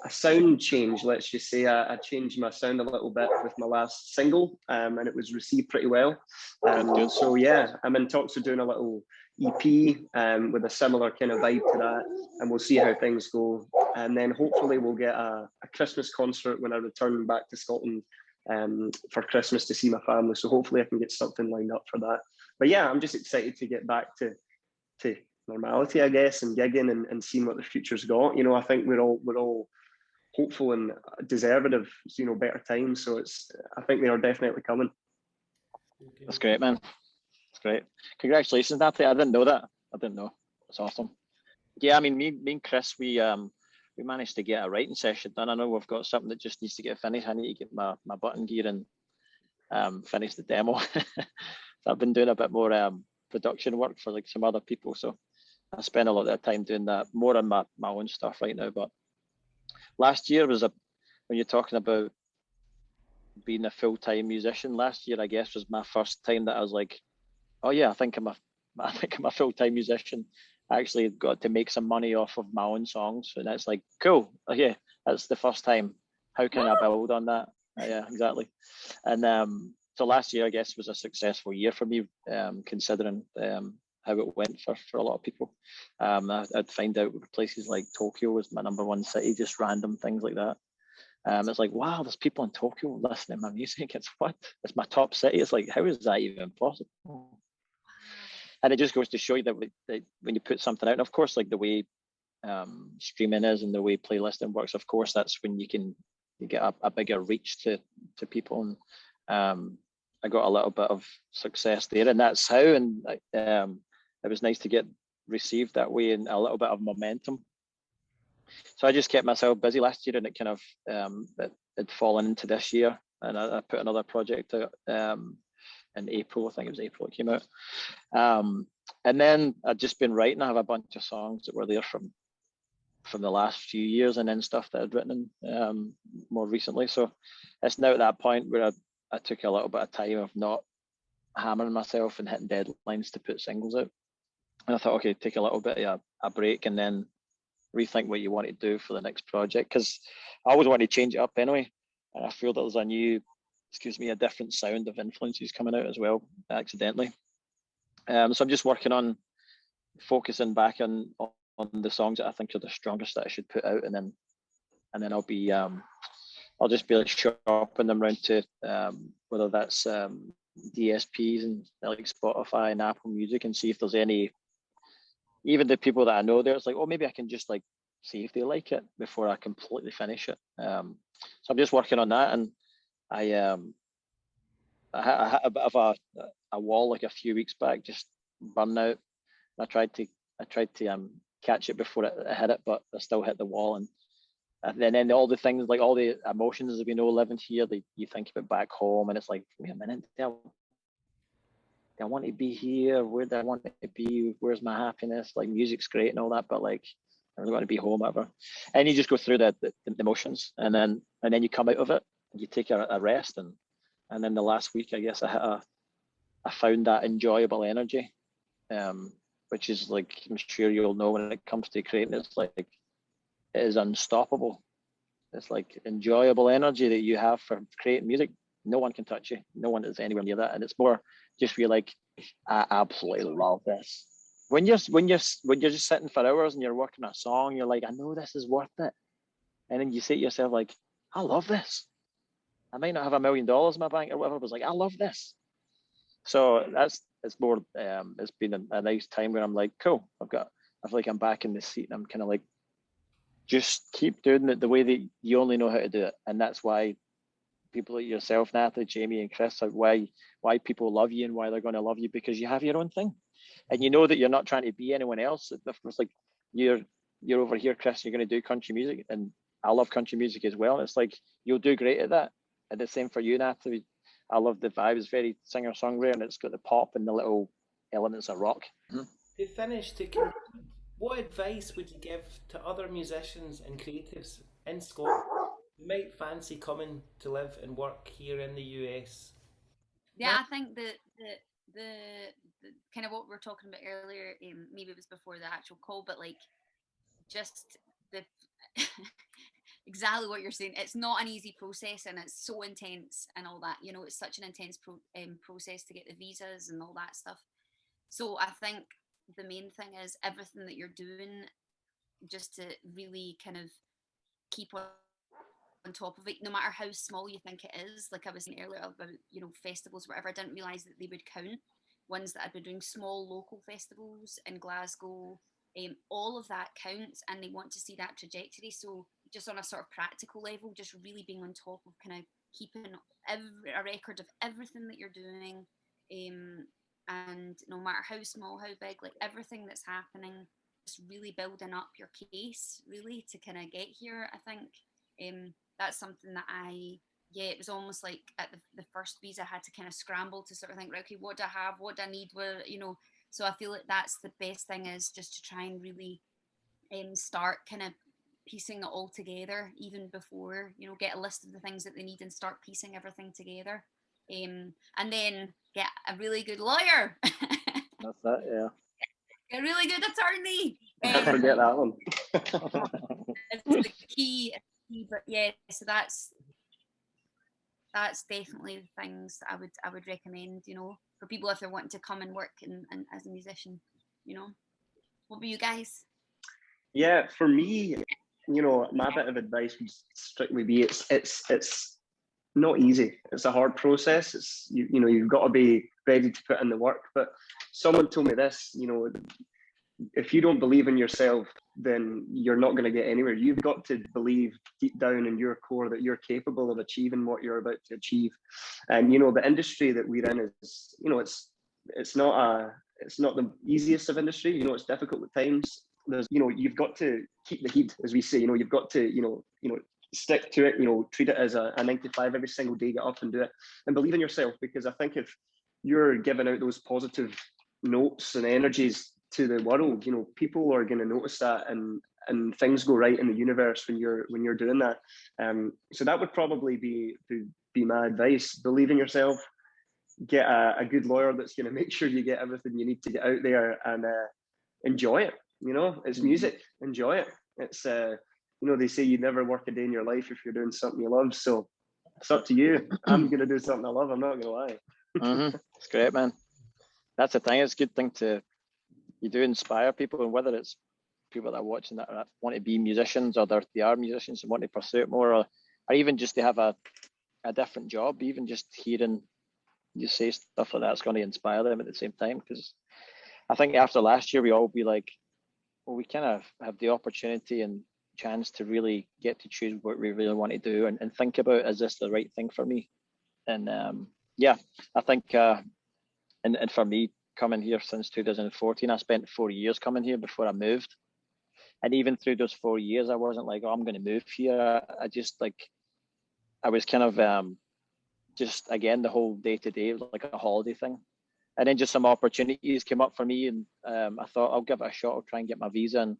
sound change, let's just say. I changed my sound a little bit with my last single, and it was received pretty well. So yeah, I'm in talks of doing a little EP with a similar kind of vibe to that, and we'll see how things go. And then hopefully we'll get a Christmas concert when I return back to Scotland for Christmas to see my family. So hopefully I can get something lined up for that. But yeah, I'm just excited to get back to normality, I guess, and gigging and seeing what the future's got. You know, I think we're all hopeful and deserving of, you know, better times. So I think they are definitely coming. That's great, man. That's great. Congratulations, Natalie. I didn't know that. I didn't know. That's awesome. Yeah, I mean, me and Chris, we managed to get a writing session done. I know we've got something that just needs to get finished. I need to get my button gear and finish the demo. So I've been doing a bit more production work for like some other people. So I spend a lot of time doing that, more on my own stuff right now. But last year was when you're talking about being a full-time musician, last year I guess was my first time that I was like, oh yeah, I think I'm a full-time musician. I actually got to make some money off of my own songs, and that's like, cool. Okay, that's the first time. How can I build on that? Yeah, exactly. And so last year, I guess, was a successful year for me, considering how it went for a lot of people. I'd find out places like Tokyo was my #1 city, just random things like that. It's like, wow, there's people in Tokyo listening to my music. It's my top city. It's like, how is that even possible? And it just goes to show you that when you put something out, and of course, like the way streaming is and the way playlisting works, of course, that's when you get a bigger reach to people. And I got a little bit of success there, and that's how. And it was nice to get received that way, and a little bit of momentum. So I just kept myself busy last year, and it kind of it fallen into this year, and I put another project out in April. I think it was April it came out. And then I'd just been writing. I have a bunch of songs that were there from the last few years, and then stuff that I'd written more recently. So it's now at that point where I took a little bit of time of not hammering myself and hitting deadlines to put singles out. And I thought, okay, take a little bit of a break and then rethink what you want to do for the next project, because I always want to change it up anyway. And I feel that there's a different sound of influences coming out as well, accidentally. So I'm just working on focusing back on the songs that I think are the strongest that I should put out, and then I'll I'll just be like shopping them around to whether that's DSPs and like Spotify and Apple Music, and see if there's any, even the people that I know there, it's like, oh, maybe I can just like see if they like it before I completely finish it. So I'm just working on that, and I had a bit of a wall like a few weeks back, just burn out. I tried to catch it before it hit it, but I still hit the wall. And then all the things, like all the emotions that we know living here, you think about back home, and it's like, wait a minute, do I want to be here? Where do I want to be? Where's my happiness? Like, music's great and all that, but like, I really want to be home ever. And you just go through the emotions, and then you come out of it, and you take a rest, and then the last week, I guess I found that enjoyable energy, which is like, I'm sure you'll know, when it comes to creating, it's like, it is unstoppable. It's like enjoyable energy that you have for creating music. No one can touch you. No one is anywhere near that. And it's more just feel like, I absolutely love this. When you're just sitting for hours and you're working a song, you're like, I know this is worth it. And then you say to yourself, like, I love this. I might not have $1 million in my bank or whatever, but it's like, I love this. So it's more, it's been a nice time where I'm like, cool, I feel like I'm back in the seat, and I'm kind of like, just keep doing it the way that you only know how to do it. And that's why people like yourself, Natalie, Jamie, and Chris, why people love you and why they're going to love you, because you have your own thing, and you know that you're not trying to be anyone else. It's like, you're over here, Chris, you're going to do country music, and I love country music as well. It's like, you'll do great at that. And the same for you, Natalie. I love the vibe. It's very singer-songwriter, and it's got the pop and the little elements of rock. To finish, to conclude, what advice would you give to other musicians and creatives in Scotland who might fancy coming to live and work here in the US? Yeah, I think the kind of what we were talking about earlier, maybe it was before the actual call, but like, just the exactly what you're saying. It's not an easy process, and it's so intense and all that. You know, it's such an intense process to get the visas and all that stuff. So I think the main thing is everything that you're doing, just to really kind of keep on top of it, no matter how small you think it is. Like I was saying earlier about, you know, festivals, whatever, I didn't realise that they would count. Ones that I'd been doing, small local festivals in Glasgow, all of that counts, and they want to see that trajectory. So just on a sort of practical level, just really being on top of kind of keeping a record of everything that you're doing, and no matter how small, how big, like everything that's happening, just really building up your case, really, to kind of get here. I think that's something that it was almost like at the first visa, I had to kind of scramble to sort of think, right, okay, what do I have? What do I need? Where, you know, so I feel like that's the best thing, is just to try and really start kind of piecing it all together, even before, you know, get a list of the things that they need and start piecing everything together. And then get a really good lawyer. That's that, yeah. Get a really good attorney. Don't forget that one. It's the key. But yeah, so that's definitely the things that I would recommend, you know, for people if they're wanting to come and work and as a musician, you know. What about you guys? Yeah, for me, you know, my bit of advice would strictly be it's not easy. It's a hard process. It's you know, you've got to be ready to put in the work. But someone told me this, you know, if you don't believe in yourself, then you're not going to get anywhere. You've got to believe deep down in your core that you're capable of achieving what you're about to achieve. And you know, the industry that we're in is, you know, it's not the easiest of industry. You know, it's difficult at times. There's, you know, you've got to keep the heat, as we say. You know, you've got to, you know, stick to it. You know, treat it as a 9 to 5 every single day. Get up and do it, and believe in yourself. Because I think if you're giving out those positive notes and energies to the world, you know, people are going to notice that, and things go right in the universe when you're doing that. So that would probably be my advice. Believe in yourself. Get a good lawyer that's going to make sure you get everything you need to get out there, and enjoy it. You know, it's music. Enjoy it. It's you know, they say you never work a day in your life if you're doing something you love. So it's up to you. I'm going to do something I love. I'm not going to lie. It's great, man. That's the thing. It's a good thing you do inspire people, and whether it's people that are watching that want to be musicians, or they are musicians and want to pursue it more, or or even just to have a different job. Even just hearing you say stuff like that's going to inspire them at the same time. Because I think after last year, we all be like, well, we kind of have the opportunity and chance to really get to choose what we really want to do and think about, is this the right thing for me? And yeah, I think, and for me, coming here since 2014, I spent 4 years coming here before I moved. And even through those 4 years, I wasn't like, oh, I'm going to move here. I just like, I was kind of just, again, the whole day-to-day was like a holiday thing. And then just some opportunities came up for me, and I thought I'll give it a shot. I'll try and get my visa.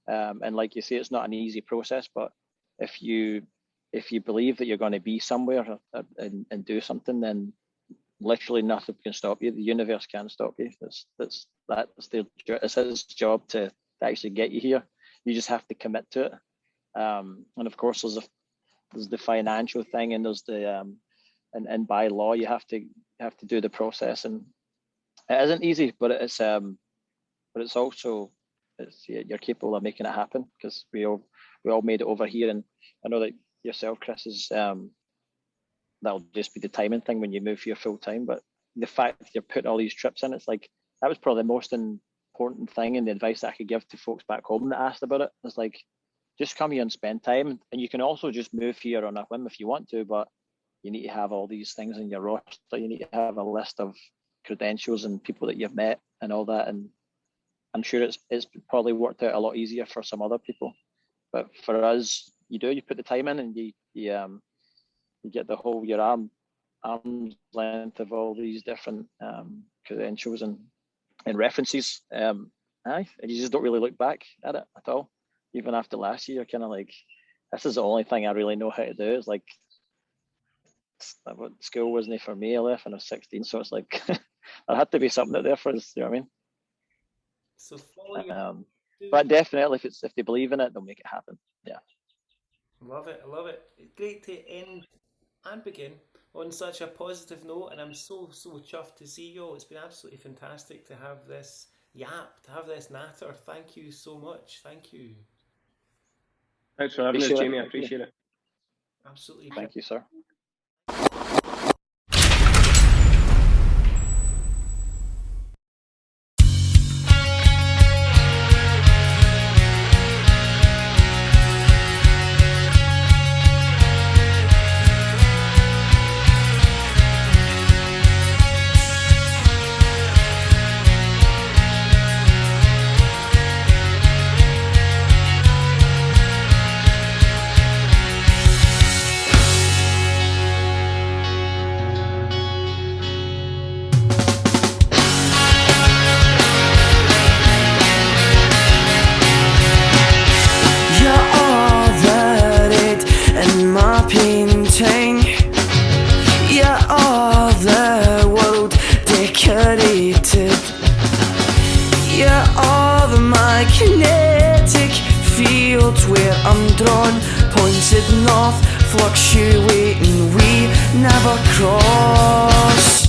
And like you say, it's not an easy process, but if you believe that you're going to be somewhere and do something, then literally nothing can stop you. The universe can't stop you. It's his job to actually get you here. You just have to commit to it. And of course, there's the financial thing, and there's the and by law you have to do the process, and it isn't easy, but it's also you're capable of making it happen, because we all made it over here. And I know that yourself, Chris, is that'll just be the timing thing when you move here full time. But the fact that you're putting all these trips in, it's like that was probably the most important thing, and the advice that I could give to folks back home that asked about it. It's like, just come here and spend time, and you can also just move here on a whim if you want to, but you need to have all these things in your roster. You need to have a list of credentials and people that you've met and all that. And I'm sure it's probably worked out a lot easier for some other people, but for us, you put the time in, and you get the whole your arm's length of all these different credentials and references. And you just don't really look back at it at all. Even after last year, you're kind of like, this is the only thing I really know how to do. It's like, school wasn't for me. I left when I was 16, so it's like there had to be something out there for us. You know what I mean? So follow but definitely, if they believe in it, they'll make it happen. Yeah. Love it. I love it. It's great to end and begin on such a positive note, and I'm so chuffed to see you all. It's been absolutely fantastic to have this yap, to have this natter. Thank you so much. Thank you. Thanks for having us, Jamie. I appreciate it. Absolutely. Thank you, sir. Where I'm drawn, pointed north, fluctuating, we never cross.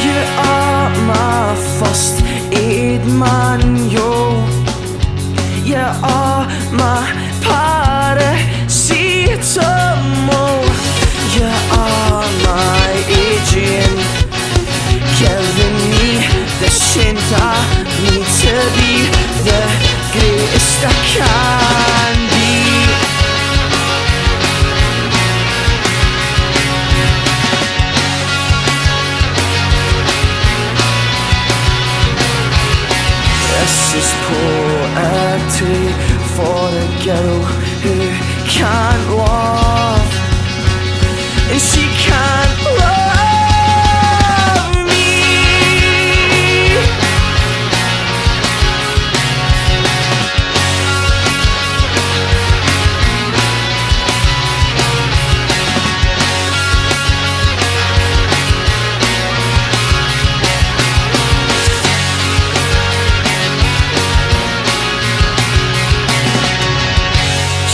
You are my first aid manual. You are my paracetamol. You are my agent, giving me the strength I need to be the greatest I can be. This is poetry for a girl who can't love, and she can't love me.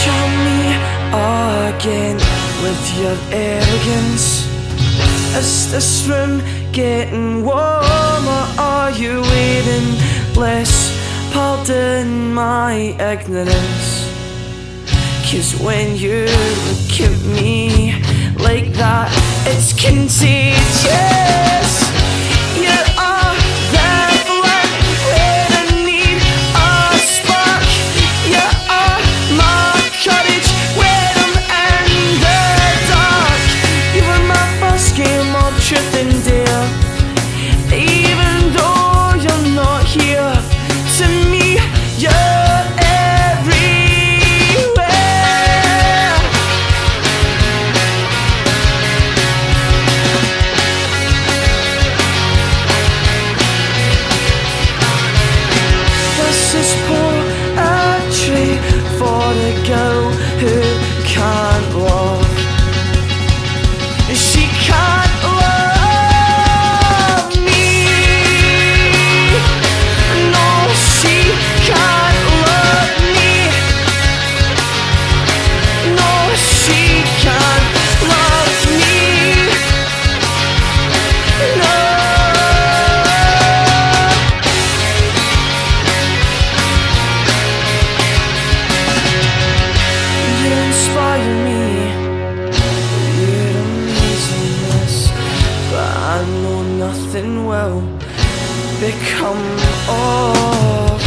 Charm me again with your arrogance. Is this room getting warmer? Are you waiting less? Pardon my ignorance, 'cause when you look at me like that, it's contagious. You are there for when I need a spark. You are my courage when I'm in the dark. You were my first game of truth and dare. Even though you're not here, to me you're everywhere. This is poetry for a girl who can't love. She can't love me. No, she can't love me. No, she can't love me. No. You inspire me. You're amazingness, but I know nothing will become of